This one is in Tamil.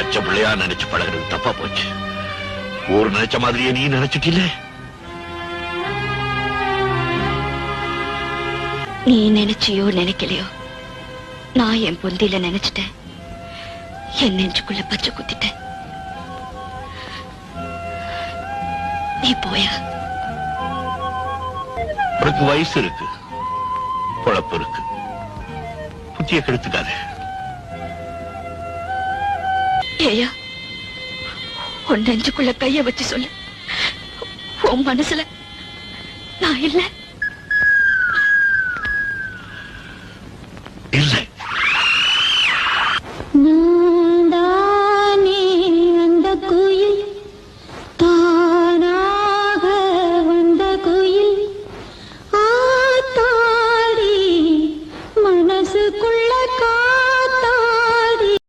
பச்சை பிள்ளையா நினைச்சு பழகிறது தப்பா போச்சு. ஊர் நினைச்ச மாதிரியே நீ நினைச்சிட்டில. நீ நினைச்சியோ நினைக்கலையோ, நான் என் பொந்தில நினைச்சிட்டேன். என் நெஞ்சுக்குள்ள பச்சை குத்திட்டேன். நீ போயா. உனக்கு வயசு இருக்கு, பொழப்பு இருக்கு, புத்திய கெடுத்துக்காத. ஏயா, உன் நெஞ்சுக்குள்ள கைய வச்சு சொல்லு, உன் மனசுல நான் இல்ல.